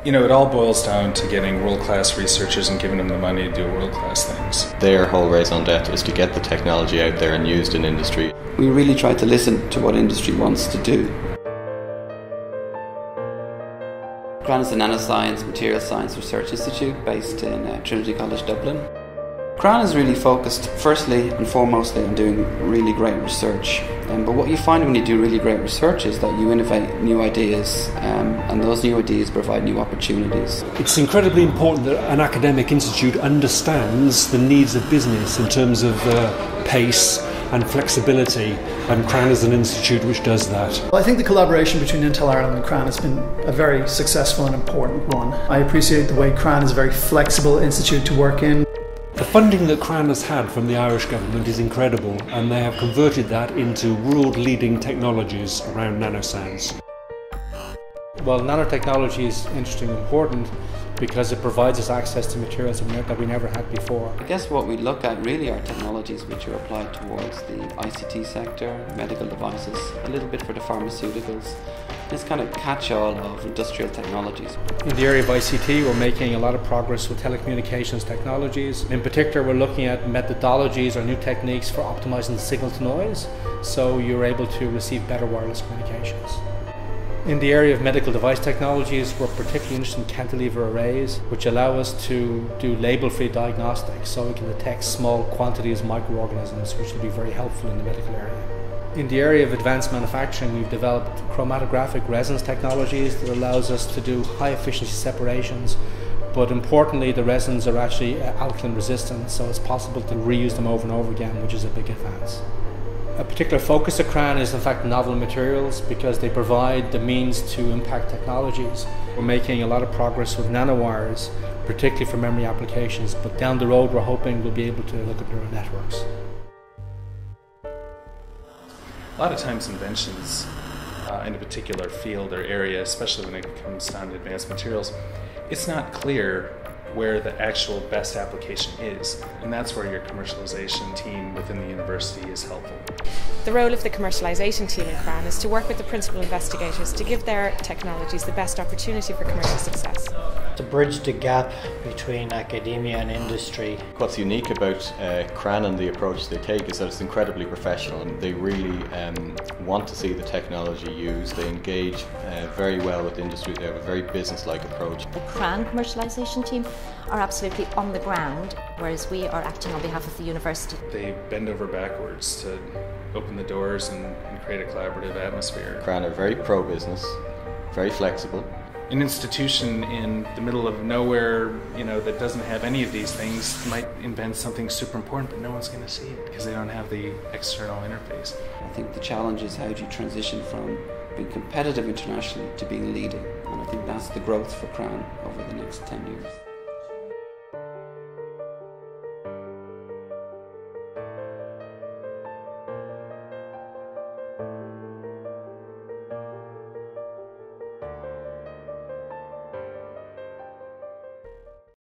You know, it all boils down to getting world-class researchers and giving them the money to do world-class things. Their whole raison d'etre is to get the technology out there and used in industry. We really try to listen to what industry wants to do. CRANN is a nanoscience material science research institute based in Trinity College Dublin. CRANN is really focused firstly and foremostly on doing really great research. But what you find when you do really great research is that you innovate new ideas, and those new ideas provide new opportunities. It's incredibly important that an academic institute understands the needs of business in terms of pace and flexibility, and CRANN is an institute which does that. Well, I think the collaboration between Intel Ireland and CRANN has been a very successful and important one. I appreciate the way CRANN is a very flexible institute to work in. The funding that CRANN has had from the Irish government is incredible, and they have converted that into world-leading technologies around nanoscience. Well, nanotechnology is interesting and important because it provides us access to materials that we never had before. I guess what we look at really are technologies which are applied towards the ICT sector, medical devices, a little bit for the pharmaceuticals. This kind of catch-all of industrial technologies. In the area of ICT, we're making a lot of progress with telecommunications technologies. In particular, we're looking at methodologies or new techniques for optimizing the signal to noise, so you're able to receive better wireless communications. In the area of medical device technologies, we're particularly interested in cantilever arrays, which allow us to do label-free diagnostics, so we can detect small quantities of microorganisms, which will be very helpful in the medical area. In the area of advanced manufacturing, we've developed chromatographic resins technologies that allows us to do high efficiency separations, but importantly the resins are actually alkaline resistant, so it's possible to reuse them over and over again, which is a big advance. A particular focus of CRANN is in fact novel materials because they provide the means to impact technologies. We're making a lot of progress with nanowires, particularly for memory applications, but down the road we're hoping we'll be able to look at neural networks. A lot of times inventions in a particular field or area, especially when it comes down to advanced materials, it's not clear where the actual best application is, and that's where your commercialization team within the university is helpful. The role of the commercialisation team in CRANN is to work with the principal investigators to give their technologies the best opportunity for commercial success. To bridge the gap between academia and industry. What's unique about CRANN and the approach they take is that it's incredibly professional, and they really want to see the technology used. They engage very well with industry. They have a very business-like approach. The CRANN Commercialisation team are absolutely on the ground, whereas we are acting on behalf of the university. They bend over backwards to open the doors and create a collaborative atmosphere. CRANN are very pro-business, very flexible. An institution in the middle of nowhere, that doesn't have any of these things might invent something super important, but no one's going to see it because they don't have the external interface. I think the challenge is how do you transition from being competitive internationally to being leading, and I think that's the growth for CRANN over the next 10 years.